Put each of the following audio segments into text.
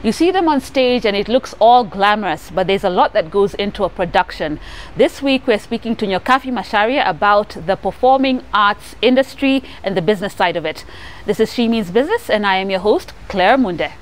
You see them on stage and it looks all glamorous, but there's a lot that goes into a production. This week we're speaking to Nyokabi Macharia about the performing arts industry and the business side of it. This is She Means Business and I am your host, Claire Munde.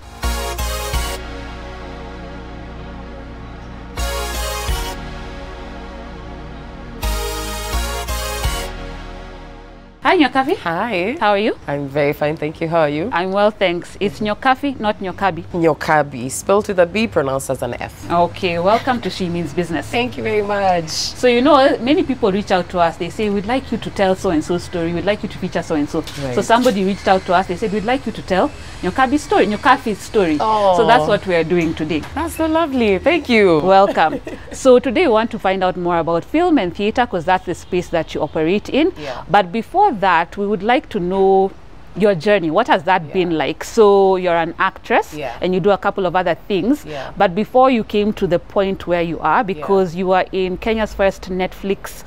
Hi Nyokabi. Hi. How are you? I'm very fine, thank you. How are you? I'm well, thanks. It's Nyokabi, not Nyokabi. Nyokabi, spelled with a B, pronounced as an F. Okay, welcome to She Means Business. Thank you very much. So you know, many people reach out to us. They say, we'd like you to tell so-and-so story. We'd like you to feature so-and-so. Right. So somebody reached out to us. They said, we'd like you to tell Nyokabi's story, Nyokabi's story. Oh. So that's what we are doing today. That's so lovely. Thank you. Welcome. So today we want to find out more about film and theater because that's the space that you operate in. Yeah. But before that, we would like to know your journey. What has that been like? So you're an actress and you do a couple of other things. But before you came to the point where you are, because you are in Kenya's first Netflix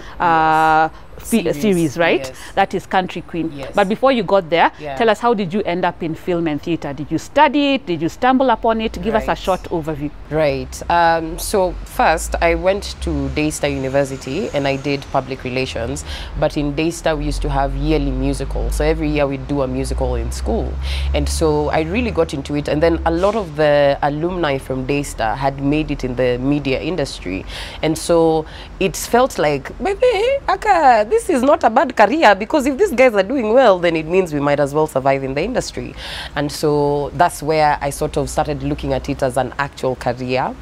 series, right? Yes. That is Country Queen. Yes. But before you got there, tell us, how did you end up in film and theater? Did you study it? Did you stumble upon it? Give us a short overview. Right. So first I went to Daystar University and I did public relations. But in Daystar we used to have yearly musicals. So every year we'd do a musical in school. And so I really got into it. And then a lot of the alumni from Daystar had made it in the media industry. And so it felt like, baby, this is not a bad career, because if these guys are doing well, then it means we might as well survive in the industry. And so that's where I sort of started looking at it as an actual career.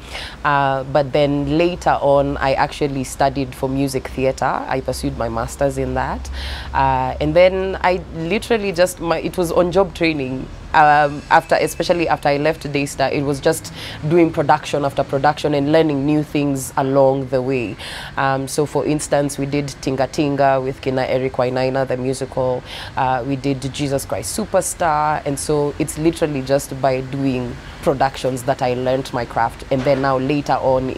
But then later on, I actually studied for music theater. I pursued my master's in that. And then I literally just, it was on-job training. Especially after I left Daystar, it was just doing production after production and learning new things along the way. So for instance, we did Tinga Tinga with Kina Eric Wainaina, the musical. We did Jesus Christ Superstar. And so it's literally just by doing productions that I learned my craft. And then now later on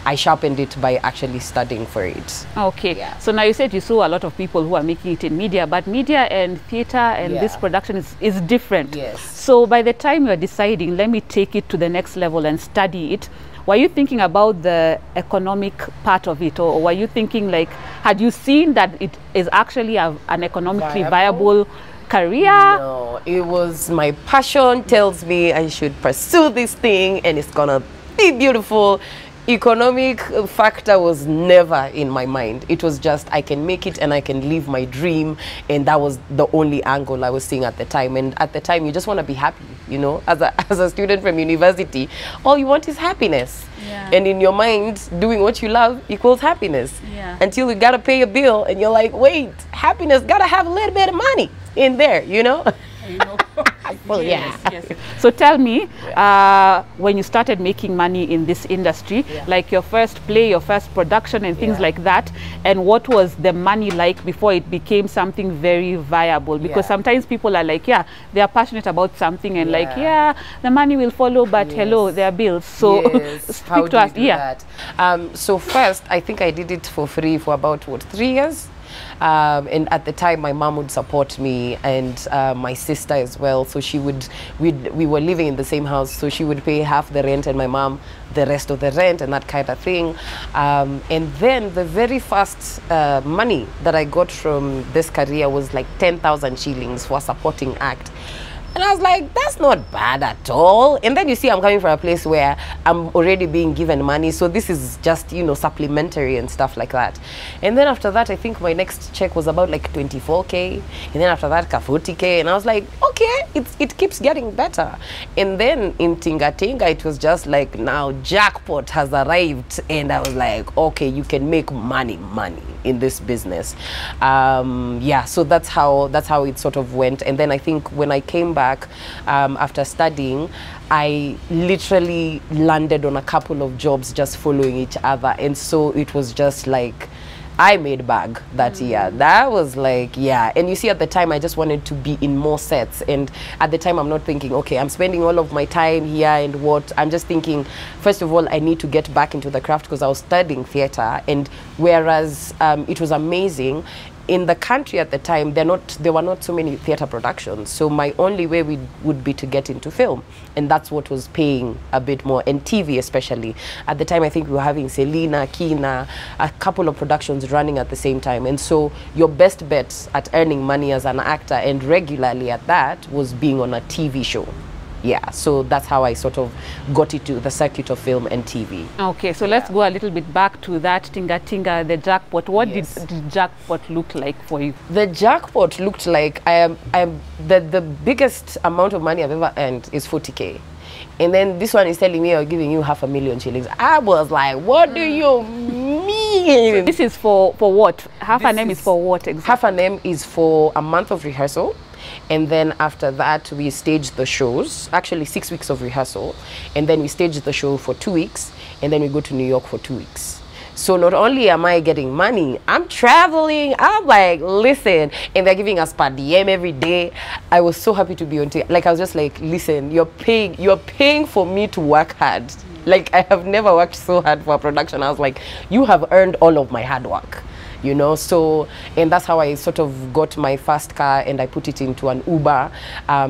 I sharpened it by actually studying for it. Okay. So now you said you saw a lot of people who are making it in media, but media and theater and this production is different. Yes. So by the time you are deciding, let me take it to the next level and study it, were you thinking about the economic part of it, or were you thinking, like, had you seen that it is actually an economically viable career? No, it was my passion tells me I should pursue this thing and it's gonna be beautiful. Economic factor was never in my mind. It was just, I can make it and I can live my dream, and that was the only angle I was seeing at the time. And at the time, you just want to be happy, you know. As a student from university, all you want is happiness. And in your mind, doing what you love equals happiness. Until you gotta pay a bill and you're like, wait, happiness gotta have a little bit of money in there, you know. Well, yes. So tell me, when you started making money in this industry, like your first play, your first production and things like that, and what was the money like before it became something very viable? Because sometimes people are like, they are passionate about something and like, the money will follow, but hello, there are bills. So speak to us. That? So first, I think I did it for free for about, 3 years? And at the time my mom would support me, and my sister as well, so we were living in the same house, so she would pay half the rent and my mom the rest of the rent and that kind of thing. And then the very first money that I got from this career was like 10,000 shillings for a supporting act. And I was like, that's not bad at all. And then you see, I'm coming from a place where I'm already being given money. So this is just, you know, supplementary and stuff like that. And then after that, I think my next check was about like 24K. And then after that, 40K. And I was like, okay, it keeps getting better. And then in Tinga Tinga, it was just like, now jackpot has arrived. And I was like, okay, you can make money in this business. So that's how it sort of went. And then I think when I came back after studying, I literally landed on a couple of jobs just following each other. And so it was just like, I made bag that year. That was like, and you see, at the time I just wanted to be in more sets, and at the time I'm not thinking, okay, I'm spending all of my time here and what. I'm just thinking, first of all, I need to get back into the craft, because I was studying theater, and whereas it was amazing, in the country at the time, there were not so many theater productions. So my only way would be to get into film. And that's what was paying a bit more, and TV especially. At the time, I think we were having Selena, Kina, a couple of productions running at the same time. And so your best bet at earning money as an actor, and regularly at that, was being on a TV show. Yeah, so that's how I sort of got into the circuit of film and TV. Okay, so let's go a little bit back to that Tinga Tinga, the jackpot. What did the jackpot look like for you? The jackpot looked like the biggest amount of money I've ever earned is 40K. And then this one is telling me, I'm giving you 500,000 shillings. I was like, what do you mean? So this is for what? Half a name is for what exactly? Half a name is for a month of rehearsal. And then after that, we staged the shows, actually 6 weeks of rehearsal. And then we staged the show for 2 weeks. And then we go to New York for 2 weeks. So not only am I getting money, I'm traveling. I'm like, listen, and they're giving us per diem every day. I was so happy to be on TV. Like, I was just like, listen, you're paying for me to work hard. Like, I have never worked so hard for a production. I was like, you have earned all of my hard work. You know, so, and that's how I sort of got my first car, and I put it into an Uber,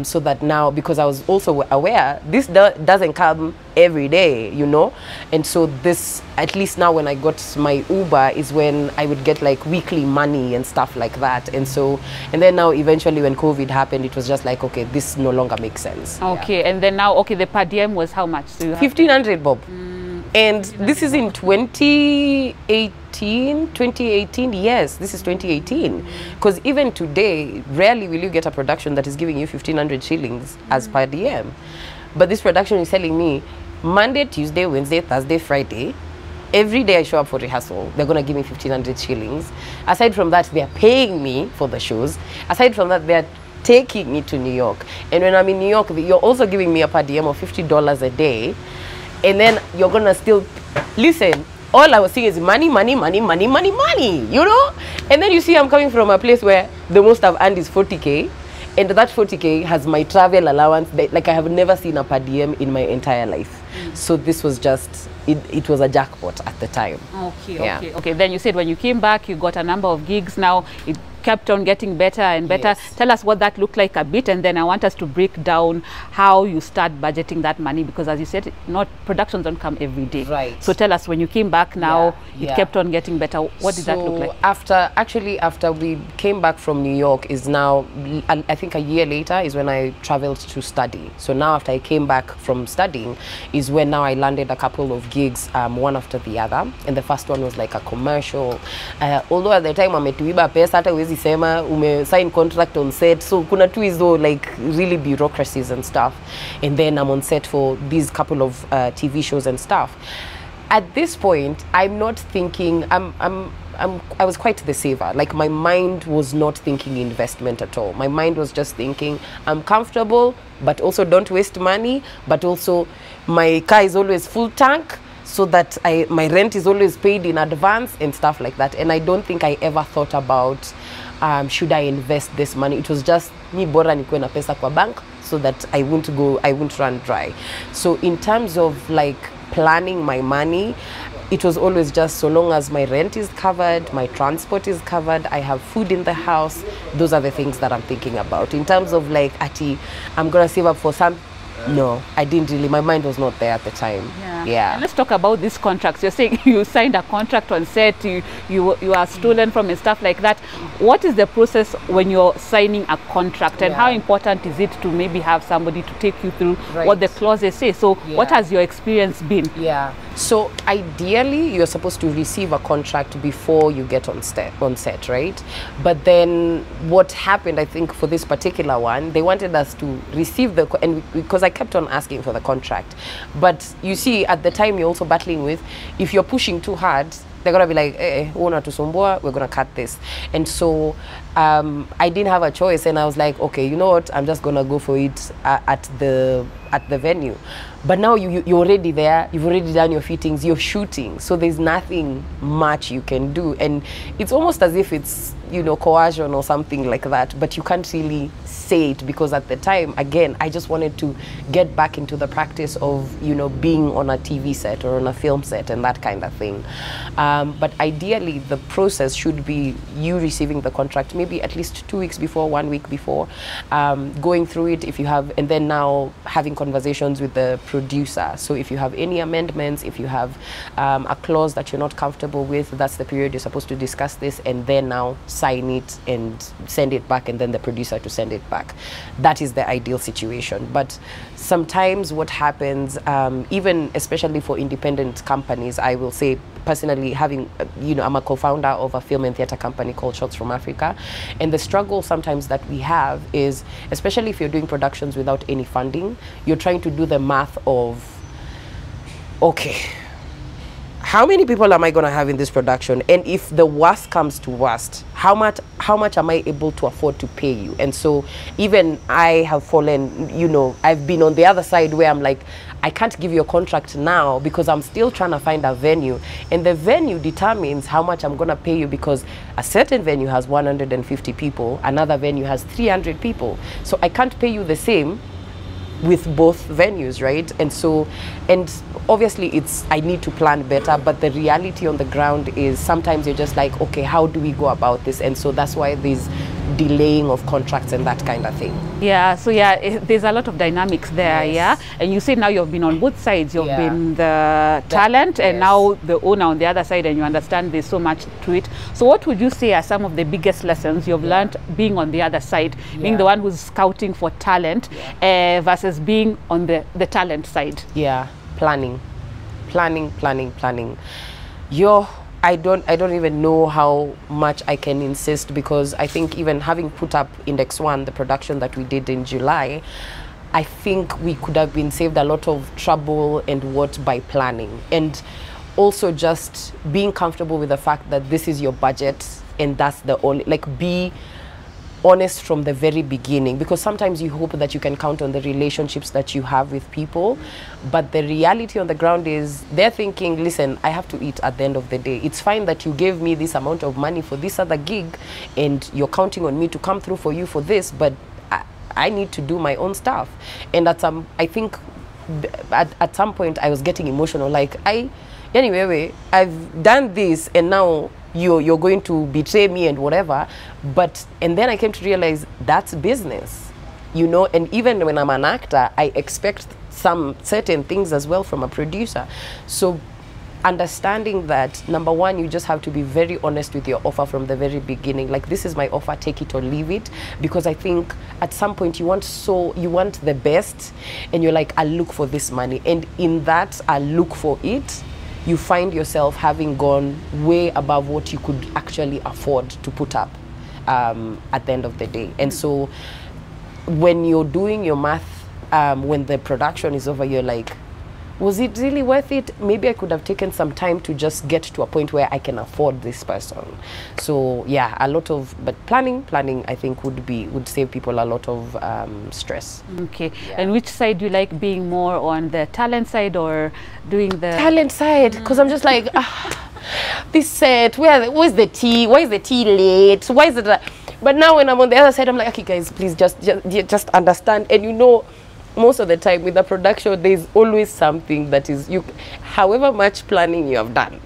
so that now, because I was also aware this doesn't come every day, you know, and so this, at least now when I got my Uber, is when I would get like weekly money and stuff like that. And so, and then now eventually when COVID happened, it was just like, okay, this no longer makes sense. Okay, and then now, okay, the per diem was how much? So you have 1,500 bob. And this is in 2018, yes, this is 2018. Because even today, rarely will you get a production that is giving you 1,500 shillings as per diem. But this production is telling me Monday, Tuesday, Wednesday, Thursday, Friday, every day I show up for rehearsal, they're going to give me 1,500 shillings. Aside from that, they're paying me for the shows. Aside from that, they're taking me to New York. And when I'm in New York, you're also giving me a per diem of $50 a day. And then you're gonna still listen. All I was seeing is money, money, money, money, money, money, you know? And then you see I'm coming from a place where the most I've earned is 40K. And that 40K has my travel allowance. Like, I have never seen a per diem in my entire life. So this was just, it was a jackpot at the time. Okay. Then you said when you came back, you got a number of gigs. Now it kept on getting better and better. Yes. Tell us what that looked like a bit, and then I want us to break down how you start budgeting that money, because as you said, productions don't come every day. Right. So tell us, when you came back now, it kept on getting better. What did that look like? After we came back from New York, is now, I think a year later is when I traveled to study. So now after I came back from studying is when now I landed a couple of gigs, one after the other. And the first one was like a commercial. Although at the time ametuiba pesa, hata huwezi sema sign contract on set. So kuna tu hizo like really bureaucracies and stuff. And then I'm on set for these couple of TV shows and stuff. At this point, I'm not thinking, I was quite the saver. Like, my mind was not thinking investment at all. My mind was just thinking, I'm comfortable, but also don't waste money, but also my car is always full tank, so that my rent is always paid in advance and stuff like that. And I don't think I ever thought about, should I invest this money? It was just, mi bora nikuwe na pesa kwa bank, so that I won't run dry. So in terms of like planning my money, it was always just, so long as my rent is covered, my transport is covered, I have food in the house, those are the things that I'm thinking about. In terms of like, I'm gonna save up for some, no, I didn't really, my mind was not there at the time. Yeah. And let's talk about these contracts. You're saying you signed a contract on set, you are stolen from and stuff like that. What is the process when you're signing a contract, and how important is it to maybe have somebody to take you through what the clauses say? So what has your experience been? So ideally, you're supposed to receive a contract before you get on set, right? But then what happened, I think, for this particular one, they wanted us to receive because I kept on asking for the contract. But you see, at the time, you're also battling with, if you're pushing too hard, they're gonna be like, we're gonna cut this. And so I didn't have a choice, and I was like, okay, you know what, I'm just gonna go for it at the venue. But now you're already there, you've already done your fittings, you're shooting, so there's nothing much you can do, and it's almost as if it's, you know, coercion or something like that, but you can't really say it, because at the time, again, I just wanted to get back into the practice of, you know, being on a TV set or on a film set and that kind of thing. But ideally, the process should be you receiving the contract maybe at least 2 weeks before, 1 week before, going through it if you have, and then now having conversations with the producer. So if you have any amendments, if you have a clause that you're not comfortable with, that's the period you're supposed to discuss this, and then now sign it and send it back, and then the producer to send it back. That is the ideal situation. But sometimes what happens, even especially for independent companies, I will say personally, having, you know, I'm a co-founder of a film and theater company called Shots from Africa, and the struggle sometimes that we have is, especially if you're doing productions without any funding, you're trying to do the math of, okay, how many people am I going to have in this production? And if the worst comes to worst, how much am I able to afford to pay you? And so even I have fallen, you know, I've been on the other side where I'm like, I can't give you a contract now because I'm still trying to find a venue. And the venue determines how much I'm going to pay you, because a certain venue has 150 people, another venue has 300 people. So I can't pay you the same with both venues, right? And so, and obviously it's, I need to plan better, but the reality on the ground is sometimes you're just like, okay, how do we go about this? And so that's why there's delaying of contracts and that kind of thing. Yeah, so yeah, there's a lot of dynamics there. Yes. Yeah, and you say now you've been on both sides. You've been the talent and now the owner on the other side, and you understand there's so much to it. So what would you say are some of the biggest lessons you've learned being on the other side, being the one who's scouting for talent versus being on the talent side? Yeah, planning. I don't even know how much I can insist, because I think even having put up Index 1, the production that we did in July, I think we could have been saved a lot of trouble and what by planning. And also just being comfortable with the fact that this is your budget and that's the only, like, be honest from the very beginning, because sometimes you hope that you can count on the relationships that you have with people, but the reality on the ground is they're thinking, listen, I have to eat at the end of the day. It's fine that you gave me this amount of money for this other gig and you're counting on me to come through for you for this, but I need to do my own stuff. And I think at some point I was getting emotional, like, anyway, I've done this and now you're going to betray me and whatever. And then I came to realize that's business, you know. And even when I'm an actor, I expect some certain things as well from a producer. So understanding that, number one, you just have to be very honest with your offer from the very beginning. Like, this is my offer, take it or leave it. Because I think at some point you want the best, and you're like, I'll look for this money. And in that I'll look for it, you find yourself having gone way above what you could actually afford to put up at the end of the day. And so when you're doing your math, when the production is over, you're like, was it really worth it? Maybe I could have taken some time to just get to a point where I can afford this person. So yeah, but planning I think would save people a lot of stress. Okay. Yeah. And which side do you like, being more on the talent side or doing the talent side? Because I'm just like, this set, where's the tea? Why is the tea late? Why is it? But now when I'm on the other side, I'm like, okay guys, please just understand. And you know, most of the time with the production, there's always something that is, however much planning you have done,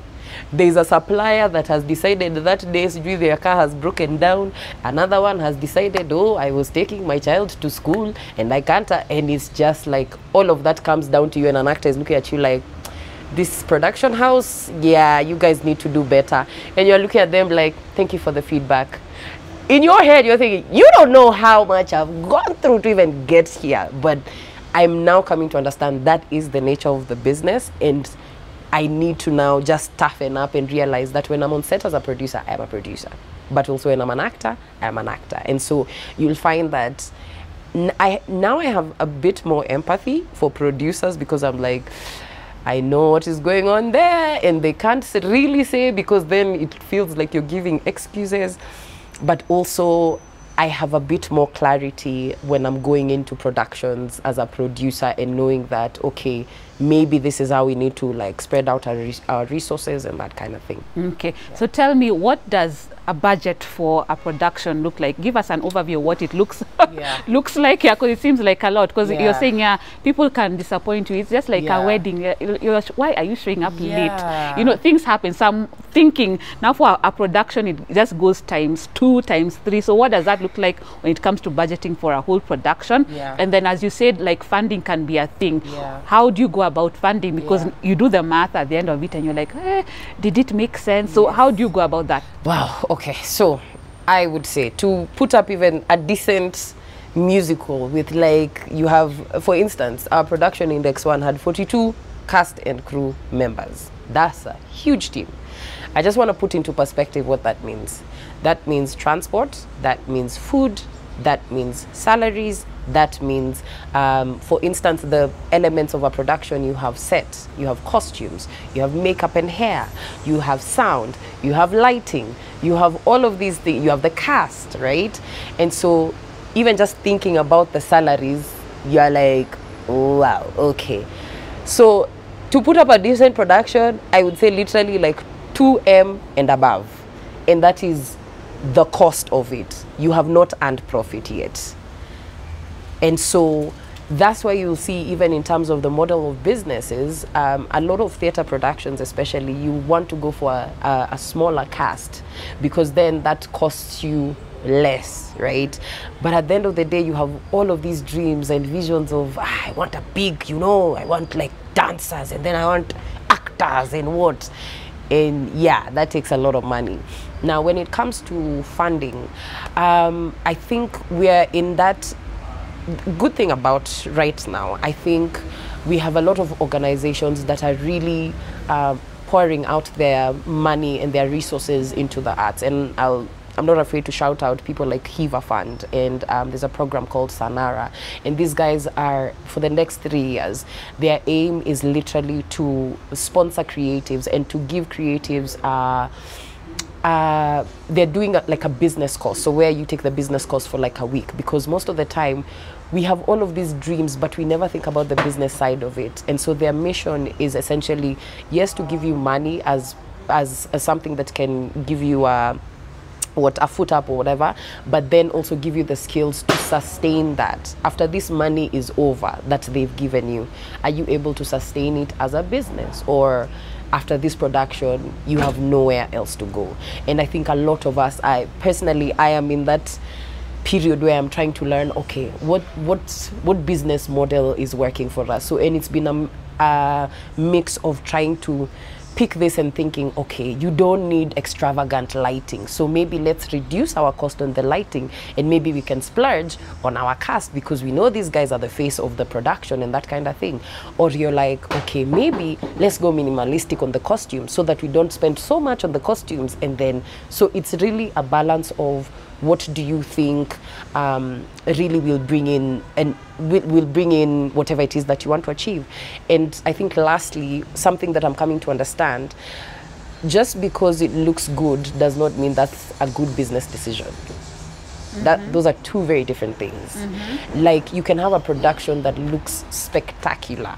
there's a supplier that has decided that day their car has broken down. Another one has decided, oh, I was taking my child to school and I can't, and it's just like all of that comes down to you, and an actor is looking at you like, this production house, yeah, you guys need to do better. And you're looking at them like, thank you for the feedback. In your head, you're thinking, you don't know how much I've gone through to even get here. But I'm now coming to understand that is the nature of the business. And I need to now just toughen up and realize that when I'm on set as a producer, I'm a producer. But also when I'm an actor, I'm an actor. And so you'll find that now I have a bit more empathy for producers, because I'm like, I know what is going on there, and they can't really say, because then it feels like you're giving excuses. but also I have a bit more clarity when I'm going into productions as a producer and knowing that, okay, maybe this is how we need to like spread out our resources and that kind of thing. Okay, so tell me, what does a budget for a production look like? Give us an overview of what it looks looks like, because it seems like a lot, because you're saying people can disappoint you. It's just like a wedding. Why are you showing up late? You know, things happen. So I'm thinking now for a production, it just goes times 2, times 3. So what does that look like when it comes to budgeting for a whole production? And then, as you said, like funding can be a thing. How do you go about funding? Because you do the math at the end of it and you're like, did it make sense? So how do you go about that? Wow. Okay, so I would say to put up even a decent musical with, like, you have, for instance, our production index 1 had 42 cast and crew members. That's a huge team. I just want to put into perspective what that means. That means transport, that means food, that means salaries, that means, for instance, the elements of a production, you have set, you have costumes, you have makeup and hair, you have sound, you have lighting, you have all of these things, you have the cast, right? And so even just thinking about the salaries, you're like, wow, okay. So to put up a decent production, I would say literally like 2M and above. And that is the cost of it. You have not earned profit yet. And so that's why you'll see, even in terms of the model of businesses, a lot of theater productions especially, you want to go for a smaller cast, because then that costs you less, right? But at the end of the day, you have all of these dreams and visions of, I want a big, you know, I want like dancers, and then I want actors and what. And yeah, that takes a lot of money. Now, when it comes to funding, I think we're in that good thing about right now. I think we have a lot of organizations that are really pouring out their money and their resources into the arts. And I'm not afraid to shout out people like Hiva Fund, and there's a program called Sanara. And these guys are, for the next 3 years, their aim is literally to sponsor creatives and to give creatives they're doing like a business course, so where you take the business course for like a week, because most of the time we have all of these dreams but we never think about the business side of it. And so their mission is essentially, yes, to give you money as something that can give you a foot up or whatever, but then also give you the skills to sustain that. After this money is over that they've given you, are you able to sustain it as a business? Or after this production, you have nowhere else to go? And I think a lot of us, I am in that period where I'm trying to learn, okay, what business model is working for us? So, and it's been a mix of trying to pick this and thinking, okay, you don't need extravagant lighting, so maybe let's reduce our cost on the lighting, and maybe we can splurge on our cast because we know these guys are the face of the production and that kind of thing. Or you're like, okay, maybe let's go minimalistic on the costumes so that we don't spend so much on the costumes. And then, so it's really a balance of what do you think really will bring in, and will bring in whatever it is that you want to achieve. And I think lastly, something that I'm coming to understand, just because it looks good does not mean that's a good business decision. Those are two very different things. Like, you can have a production that looks spectacular,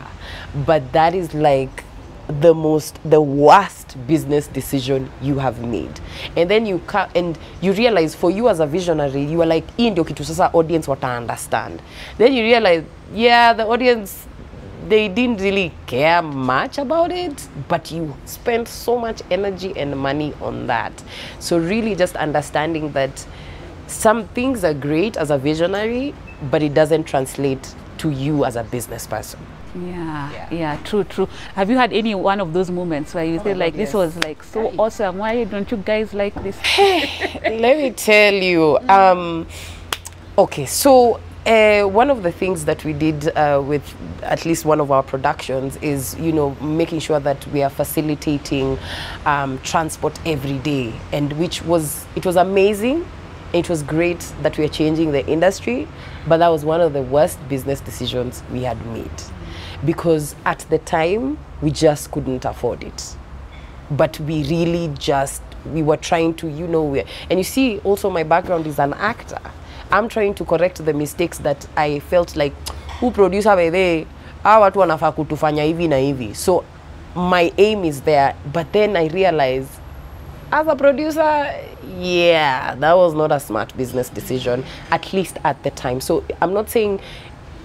but that is like the worst business decision you have made. And then you realize, for you as a visionary, you are like, hii ndio kitu sasa audience wata understand. Then you realize, yeah, the audience, they didn't really care much about it, but you spent so much energy and money on that. So really just understanding that some things are great as a visionary, but it doesn't translate to you as a business person. Yeah, true. Have you had any one of those moments where you feel like, this was like so awesome, why don't you guys like this? Let me tell you. Okay, so one of the things that we did with at least one of our productions is, you know, making sure that we are facilitating transport every day, and it was amazing. It was great that we are changing the industry, but that was one of the worst business decisions we had made, because at the time we just couldn't afford it. But we really just we were trying to, you know, and you see also my background is an actor. I'm trying to correct the mistakes that I felt like, who producer by the, watu wanafaa kutufanya hivi na hivi. So my aim is there, but then I realized as a producer, yeah, that was not a smart business decision, at least at the time. So I'm not saying,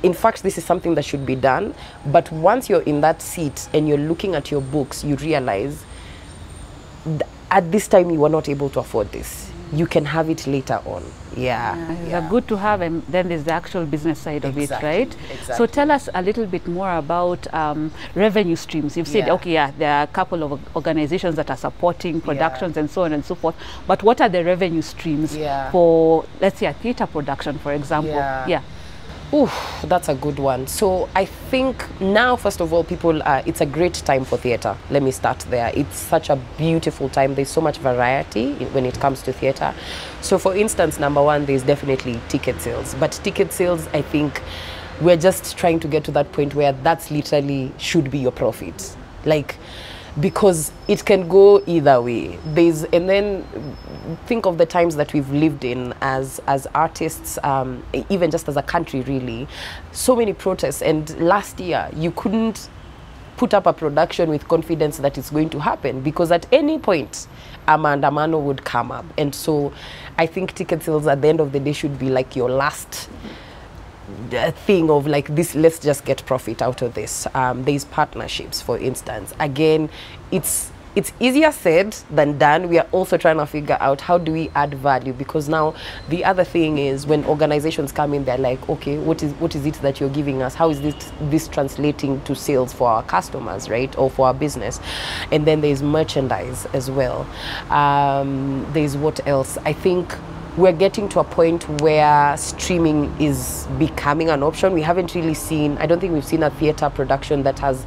in fact, this is something that should be done, but once you're in that seat and you're looking at your books, you realize at this time you were not able to afford this. You can have it later on. Yeah. They're good to have, and then there's the actual business side of it, right? Exactly. So tell us a little bit more about revenue streams. You've said, okay, yeah, there are a couple of organizations that are supporting productions and so on and so forth. But what are the revenue streams for, let's say, a theater production, for example? Yeah. Ooh, that's a good one. So I think now, first of all, people, it's a great time for theater. Let me start there. It's such a beautiful time. There's so much variety when it comes to theater. So for instance, number one, there's definitely ticket sales. But ticket sales, I think we're just trying to get to that point where that's literally should be your profit. Like, because it can go either way. And then think of the times that we've lived in as artists, even just as a country, really. So many protests, and last year you couldn't put up a production with confidence that it's going to happen, because at any point a maandamano would come up. And so I think ticket sales at the end of the day should be like your last thing of like this, let's just get profit out of this. There's partnerships, for instance. Again, it's easier said than done. We are also trying to figure out how do we add value, because now the other thing is when organizations come in, they're like, okay, what is it that you're giving us? How is this translating to sales for our customers, right, or for our business? And then there's merchandise as well. There's what else? I think we're getting to a point where streaming is becoming an option. We haven't really seen, I don't think we've seen a theater production that has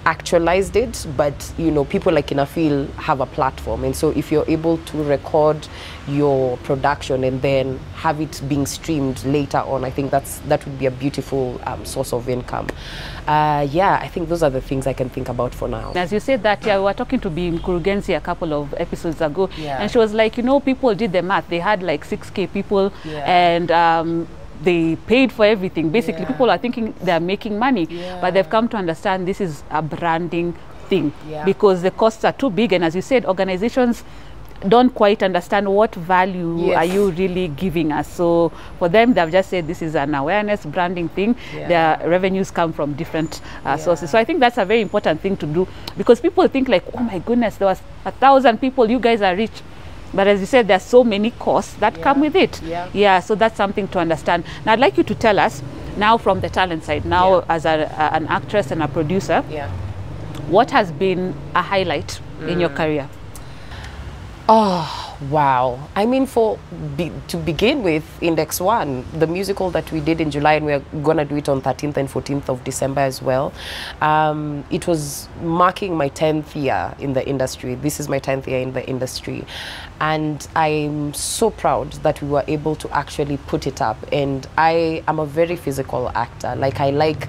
actualized it, but you know, people like Inafil have a platform, and so if you're able to record your production and then have it being streamed later on, I think that would be a beautiful source of income. Yeah, I think those are the things I can think about for now. As you said that, yeah, we were talking to Bi Mkurugenzi a couple of episodes ago, and she was like, you know, people did the math. They had like 6K people, and they paid for everything. Basically, people are thinking they're making money, but they've come to understand this is a branding thing, because the costs are too big. And as you said, organizations don't quite understand what value are you really giving us. So for them, they've just said this is an awareness branding thing. Their revenues come from different sources. So I think that's a very important thing to do, because people think like, oh my goodness, there was 1,000 people, you guys are rich. But as you said, there's so many costs that come with it. So that's something to understand. Now I'd like you to tell us now from the talent side, now as an actress and a producer, what has been a highlight in your career? Oh, wow. I mean, to begin with, Index 1, the musical that we did in July, and we're going to do it on 13th and 14th of December as well. It was marking my 10th year in the industry. This is my 10th year in the industry. And I'm so proud that we were able to actually put it up. And I am a very physical actor. Like, I like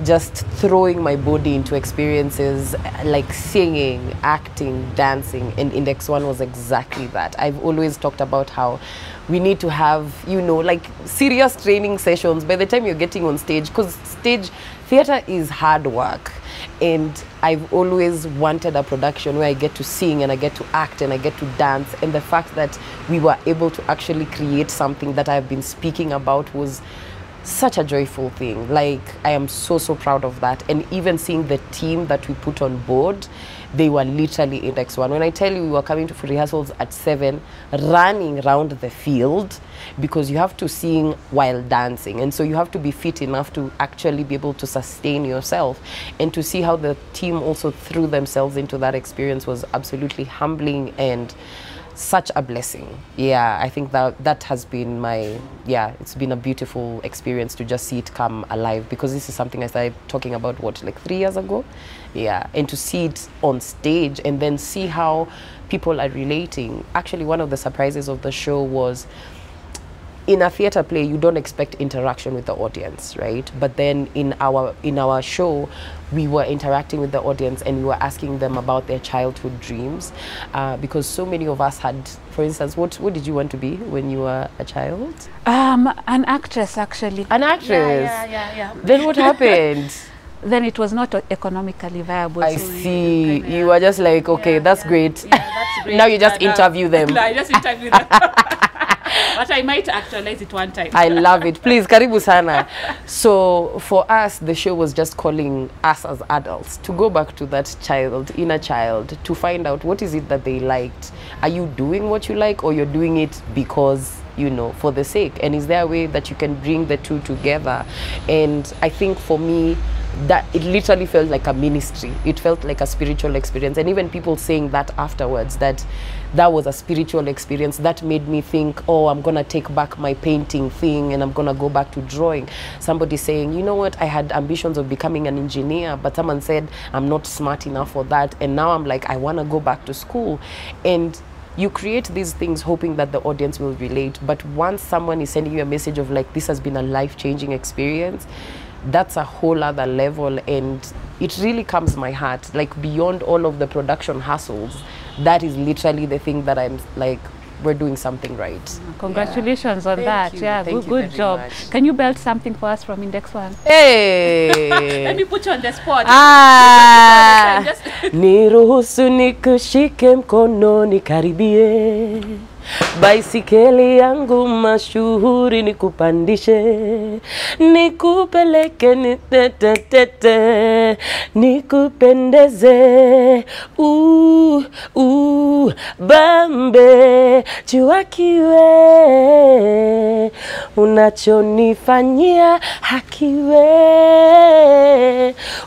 just throwing my body into experiences like singing, acting, dancing, and Index 1 was exactly that. I've always talked about how we need to have, you know, like serious training sessions by the time you're getting on stage, because theater is hard work. And I've always wanted a production where I get to sing and I get to act and I get to dance. And the fact that we were able to actually create something that I've been speaking about was such a joyful thing. Like, I am so proud of that. And even seeing the team that we put on board, they were literally Index 1. When I tell you we were coming to rehearsals at 7, running around the field, because you have to sing while dancing, and so you have to be fit enough to actually be able to sustain yourself. And to see how the team also threw themselves into that experience was absolutely humbling and such a blessing. Yeah, I think that has been it's been a beautiful experience to just see it come alive, because this is something I started talking about, what, like 3 years ago? Yeah, and to see it on stage and then see how people are relating. Actually, one of the surprises of the show was in a theater play, you don't expect interaction with the audience, right? But then in our show, we were interacting with the audience and we were asking them about their childhood dreams, because so many of us had, for instance, what did you want to be when you were a child? An actress, actually. An actress? Yeah. Then what happened? Then it was not economically viable. I so see. You were just like, okay, that's great. Yeah, that's great. Now you just interview them. No, I just interview them. But I might actualize it one time. I love it. Please, karibu sana. So for us, the show was just calling us as adults to go back to that inner child, to find out what is it that they liked. Are you doing what you like, or you're doing it because, you know, for the sake? And is there a way that you can bring the two together? And I think for me, that it literally felt like a ministry. It felt like a spiritual experience. And even people saying that afterwards, that was a spiritual experience, that made me think, oh, I'm gonna take back my painting thing and I'm gonna go back to drawing. Somebody saying, you know what, I had ambitions of becoming an engineer, but someone said I'm not smart enough for that, and now I'm like, I wanna go back to school. And you create these things hoping that the audience will relate, but once someone is sending you a message of like, this has been a life-changing experience, that's a whole other level, and it really comes my heart. Like, beyond all of the production hassles, that is literally the thing that I'm like, we're doing something right. Congratulations on that. You. Yeah, good job. Much. Can you belt something for us from Index One? Hey! Let me put you on the spot. Niruhusu nikushike mkono nikaribie, baisikeli yangu mashuhuri nikupandishe, nikupeleke nitetetete, nikupendeze, bambe, jua kiwe, unachonifanyia hakiwe,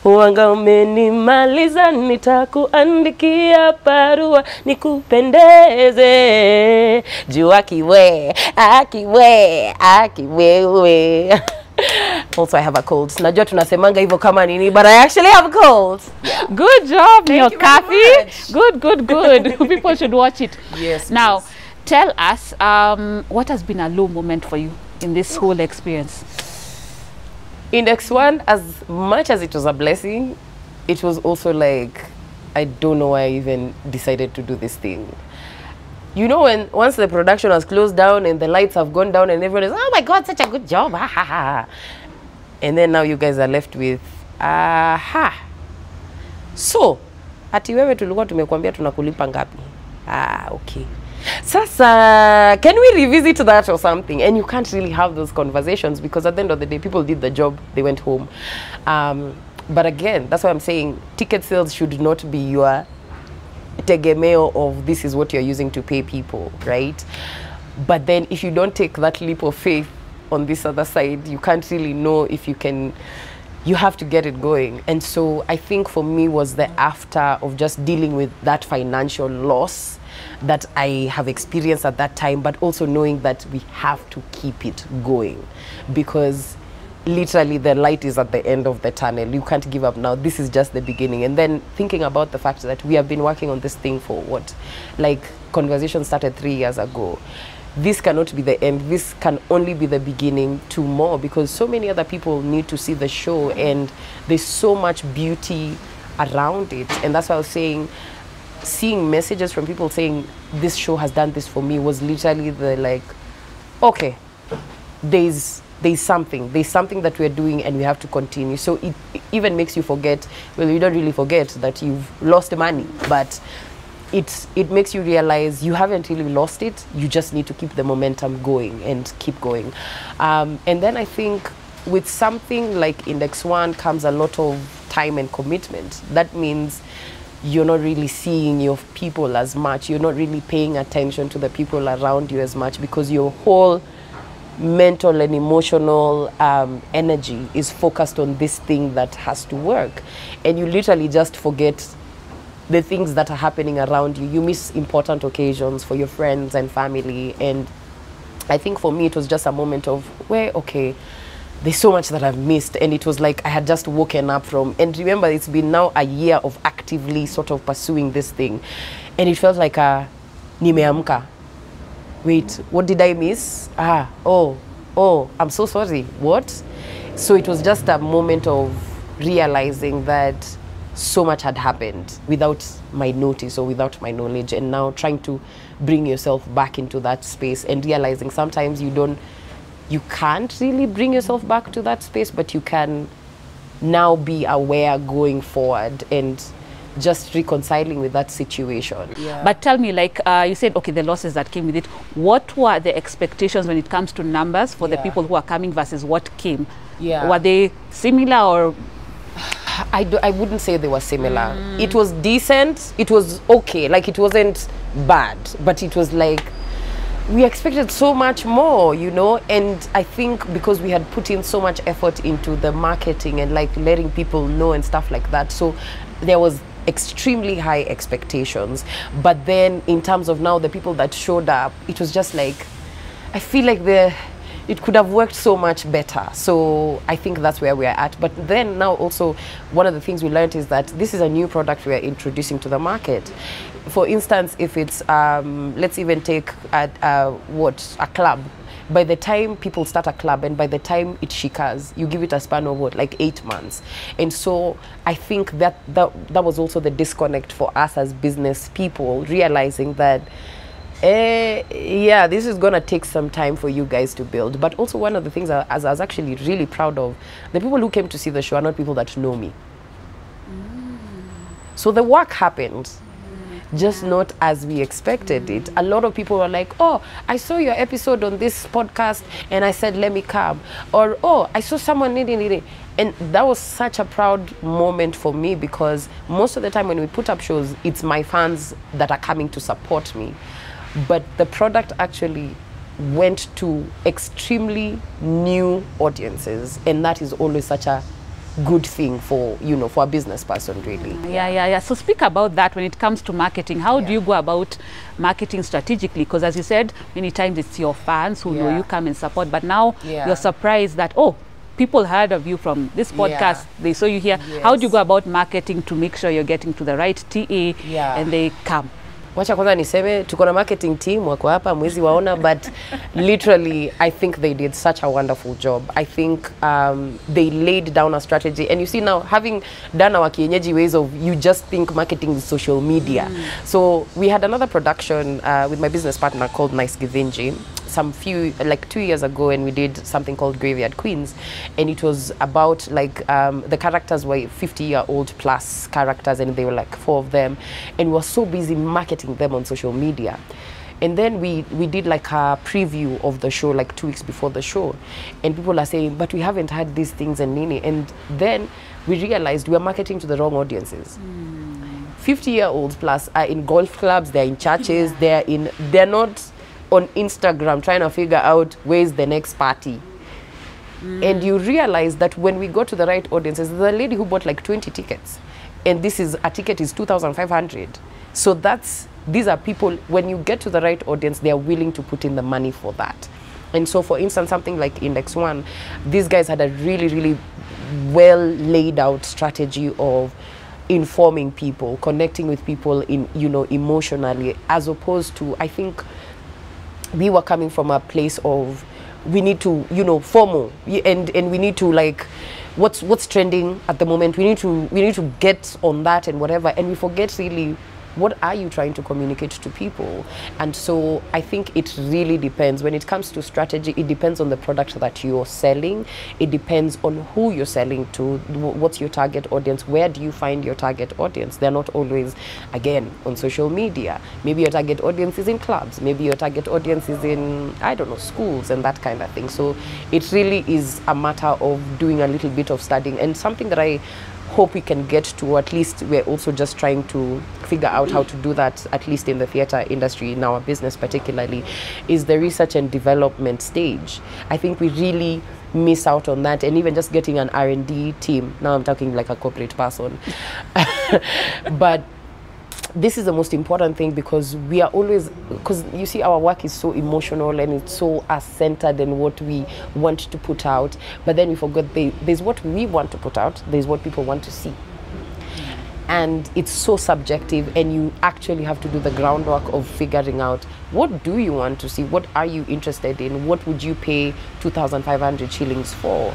wanga umenimaliza, nitakuandikia barua, nikupendeze, jua kiwe, akiwewe. Also, I have a cold. Najua tunasemanga hivyo kama nini, but I actually have a cold. Yeah. Good job, Nyokabi. Good. People should watch it. Yes. Now, please. Tell us, what has been a low moment for you in this whole experience? Index One, as much as it was a blessing, it was also like, I don't know why I even decided to do this thing. You know, once the production has closed down and the lights have gone down and everyone is, oh my God, such a good job, ha ha ha. And then now you guys are left with, so, ati wewe tulikuwa tumekuambia tunakulipa ngapi? Okay. Sasa, can we revisit that or something? And you can't really have those conversations because at the end of the day, people did the job, they went home. But again, that's why I'm saying ticket sales should not be your tegemeo of this is what you're using to pay people, right? But then if you don't take that leap of faith on this other side, you can't really know if you can. You have to get it going. And so I think for me was the after of just dealing with that financial loss that I have experienced at that time, but also knowing that we have to keep it going because literally the light is at the end of the tunnel. You can't give up now. This is just the beginning. And then thinking about the fact that we have been working on this thing for what? Like, conversation started 3 years ago. This cannot be the end. This can only be the beginning to more because so many other people need to see the show and there's so much beauty around it. And that's why I was saying, seeing messages from people saying this show has done this for me was literally the like, okay, there's something that we're doing and we have to continue. So it even makes you forget, well, you don't really forget that you've lost money, but it makes you realize you haven't really lost it. You just need to keep the momentum going and keep going. And then I think with something like Index One comes a lot of time and commitment. That means you're not really seeing your people as much. You're not really paying attention to the people around you as much because your whole mental and emotional energy is focused on this thing that has to work. And you literally just forget the things that are happening around you. You miss important occasions for your friends and family. And I think for me, it was just a moment of where, okay, there's so much that I've missed. And it was like I had just woken up from, and remember, it's been now a year of actively sort of pursuing this thing. And it felt like a nimeamka. wait, what did I miss? Oh, I'm so sorry. What? So it was just a moment of realizing that so much had happened without my notice or without my knowledge, and now trying to bring yourself back into that space and realizing sometimes you can't really bring yourself back to that space, but you can now be aware going forward and just reconciling with that situation. Yeah. But tell me, like you said, okay, the losses that came with it, what were the expectations when it comes to numbers for the people who are coming versus what came? Yeah. Were they similar or? I wouldn't say they were similar. It was decent, it was okay, like it wasn't bad, but it was like, we expected so much more, you know, and I think because we had put in so much effort into the marketing and like letting people know and stuff like that, so there was extremely high expectations. But then in terms of now the people that showed up, it was just like, I feel like it could have worked so much better. So I think that's where we are at. But then now also one of the things we learned is that this is a new product we are introducing to the market. For instance, if it's let's even take a club. By the time people start a club and by the time it shikas, you give it a span of what, like 8 months. And so I think that was also the disconnect for us as business people, realizing that yeah, this is gonna take some time for you guys to build. But also one of the things I was actually really proud of, the people who came to see the show are not people that know me. So the work happened, just not as we expected it. A lot of people were like, oh, I saw your episode on this podcast and I said, let me come. Or, oh, I saw someone needing it. And that was such a proud moment for me, because most of the time when we put up shows, it's my fans that are coming to support me. But the product actually went to extremely new audiences, and that is always such a good thing for, you know, for a business person, really. Yeah. So speak about that when it comes to marketing. How do you go about marketing strategically? Because as you said, many times it's your fans who know you, come and support, but now you're surprised that, oh, people heard of you from this podcast, they saw you here. How do you go about marketing to make sure you're getting to the right TA and they come? Wacha kwanza niseme tuko na marketing team wako hapa mwezi waona, but literally I think they did such a wonderful job. I think they laid down a strategy, and you see now, having done our kienyeji ways of, you just think marketing is social media. So we had another production with my business partner called Nice Givinji like 2 years ago, and we did something called Graveyard Queens, and it was about like the characters were 50-year-old plus characters, and they were like 4 of them, and we were so busy marketing them on social media. And then we did like a preview of the show like 2 weeks before the show, and people are saying, but we haven't had these things and nini. And then we realized we are marketing to the wrong audiences. 50-year-olds plus are in golf clubs, they're in churches, they're not on Instagram trying to figure out where's the next party. And you realize that when we go to the right audiences, there's a lady who bought like 20 tickets, and a ticket is 2,500. So these are people, when you get to the right audience, they are willing to put in the money for that. And so for instance, something like Index One, these guys had a really, really well laid out strategy of informing people, connecting with people in, you know, emotionally, as opposed to, I think we were coming from a place of, we need to, you know, FOMO, and we need to like, what's trending at the moment, we need to get on that and whatever, and we forget really what are you trying to communicate to people. And so I think it really depends. When it comes to strategy, it depends on the product that you're selling. It depends on who you're selling to, what's your target audience, where do you find your target audience. They're not always, again, on social media. Maybe your target audience is in clubs, maybe your target audience is in, I don't know, schools and that kind of thing. So it really is a matter of doing a little bit of studying, and something that I hope we can get to, or at least we're also just trying to figure out how to do that, at least in the theater industry, in our business particularly, is the research and development stage. I think we really miss out on that, and even just getting an R&D team. Now I'm talking like a corporate person. But this is the most important thing, because we are always, because you see our work is so emotional and it's so us-centered in what we want to put out, but then we forget there's what we want to put out, there's what people want to see. and it's so subjective, and you actually have to do the groundwork of figuring out what do you want to see, what are you interested in, what would you pay 2,500 shillings for.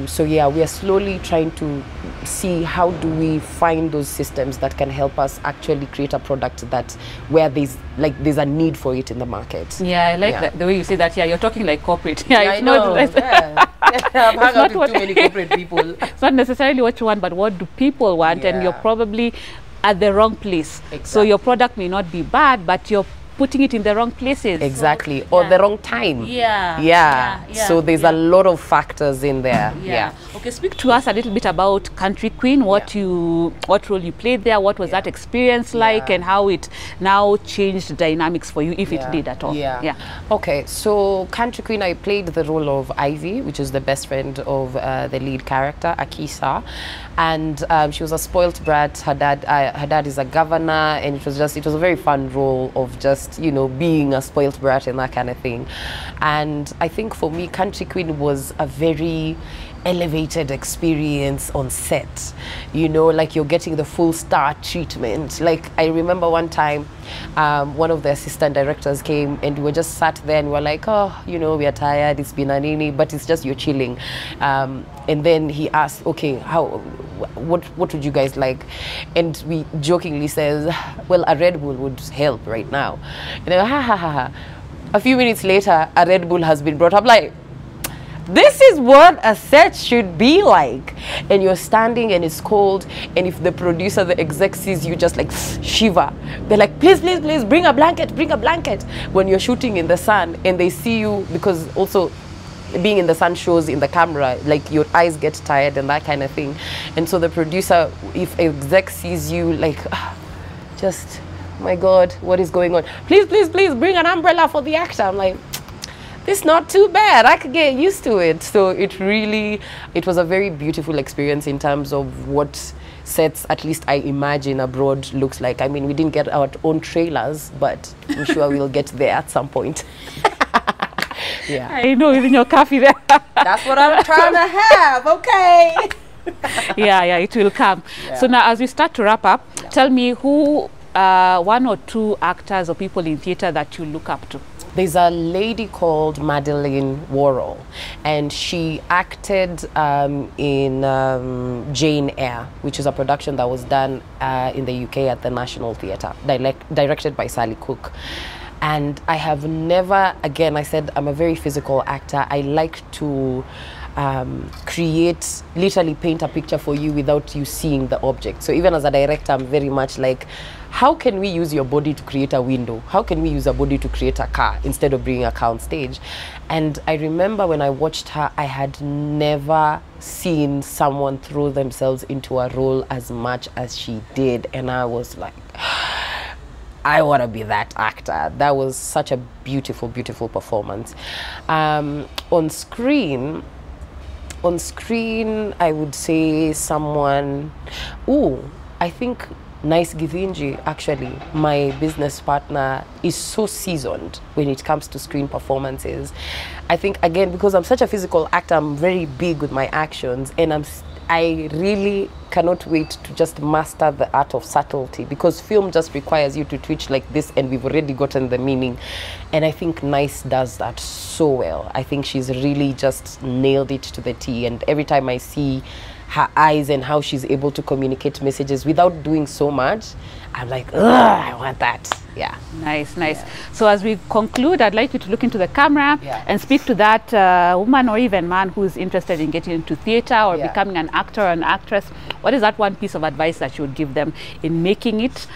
So yeah, we are slowly trying to see how do we find those systems that can help us actually create a product that where there's a need for it in the market. Yeah, I like the way you say that. Yeah, you're talking like corporate. Yeah, I know. I've hung out with too many corporate people. It's not necessarily what you want, but what do people want, and you're probably at the wrong place. Exactly. So your product may not be bad, but you're putting it in the wrong places. Exactly, so, or the wrong time. So there's a lot of factors in there. Okay, speak to us a little bit about Country Queen, what role you played there, what was that experience like, and how it now changed dynamics for you, if it did at all. Okay, so Country Queen, I played the role of Ivy, which is the best friend of the lead character, Akisa. And she was a spoilt brat. Her dad is a governor, and it was a very fun role of just, you know, being a spoilt brat and that kind of thing. And I think for me, Country Queen was a very elevated experience on set. You know, like you're getting the full star treatment. Like I remember one time, one of the assistant directors came, and we were just sat there and we were like, oh, you know, we are tired, it's been a nini, but it's just you're chilling. And then he asked, okay, what would you guys like? And we jokingly says, well, a Red Bull would help right now. And then, ha ha ha ha. A few minutes later, a Red Bull has been brought up. Like, this is what a set should be like. And you're standing and it's cold, and if the producer, the exec sees you, just like shiver. They're like, please, please, please, bring a blanket, bring a blanket. When you're shooting in the sun and they see you, because also being in the sun shows in the camera, like your eyes get tired and that kind of thing. And so the producer, if exec sees you, like, just, my God, what is going on? Please, please, please, bring an umbrella for the actor. I'm like, it's not too bad. I could get used to it. So it was a very beautiful experience in terms of what sets, at least I imagine, abroad looks like. I mean, we didn't get our own trailers, but I'm sure we'll get there at some point. Yeah. I know, even your coffee there. That's what I'm trying to have, okay? Yeah, it will come. Yeah. So now, as we start to wrap up, tell me who one or two actors or people in theatre that you look up to. There's a lady called Madeleine Worrell, and she acted in Jane Eyre, which is a production that was done in the UK at the National Theatre, directed by Sally Cook. And I have never, again, I said I'm a very physical actor. I like to literally paint a picture for you without you seeing the object. So even as a director, I'm very much like, how can we use your body to create a window? How can we use a body to create a car instead of bringing a car on stage? And I remember when I watched her, I had never seen someone throw themselves into a role as much as she did. And I was like, I want to be that actor. That was such a beautiful, beautiful performance. On screen, I would say someone, I think Nice Githinji, actually, my business partner, is so seasoned when it comes to screen performances. I think, again, because I'm such a physical actor, I'm very big with my actions, and I really cannot wait to just master the art of subtlety, because film just requires you to twitch like this, and we've already gotten the meaning. And I think Nice does that so well. I think she's really just nailed it to the T, and every time I see her eyes and how she's able to communicate messages without doing so much, I'm like, ugh, I want that. Yeah. Nice. Yeah. So as we conclude, I'd like you to look into the camera and speak to that woman or even man who's interested in getting into theatre or becoming an actor or an actress. What is that one piece of advice that you would give them in making it,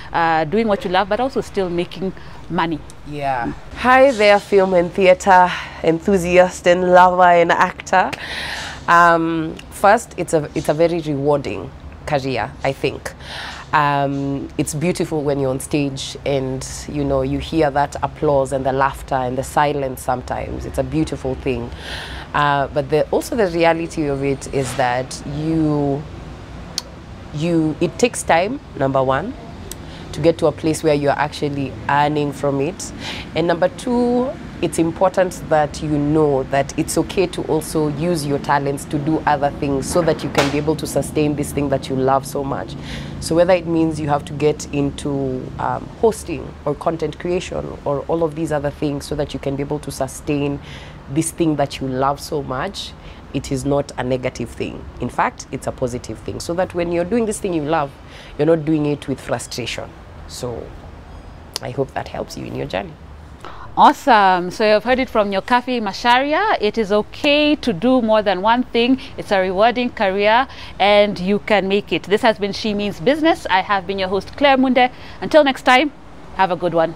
doing what you love, but also still making money? Yeah. Hi there, film and theatre enthusiast and lover and actor. First, it's a very rewarding career, I think. It's beautiful when you're on stage and, you know, you hear that applause and the laughter and the silence sometimes. It's a beautiful thing. But also the reality of it is that it takes time, number one, to get to a place where you're actually earning from it. And number two, it's important that you know that it's okay to also use your talents to do other things so that you can be able to sustain this thing that you love so much. So whether it means you have to get into hosting or content creation or all of these other things so that you can be able to sustain this thing that you love so much, it is not a negative thing. In fact, it's a positive thing. So that when you're doing this thing you love, you're not doing it with frustration. So I hope that helps you in your journey. Awesome. So you've heard it from Nyokabi Macharia. It is okay to do more than one thing. It's a rewarding career and you can make it. This has been She Means Business. I have been your host, Claire Munde. Until next time, have a good one.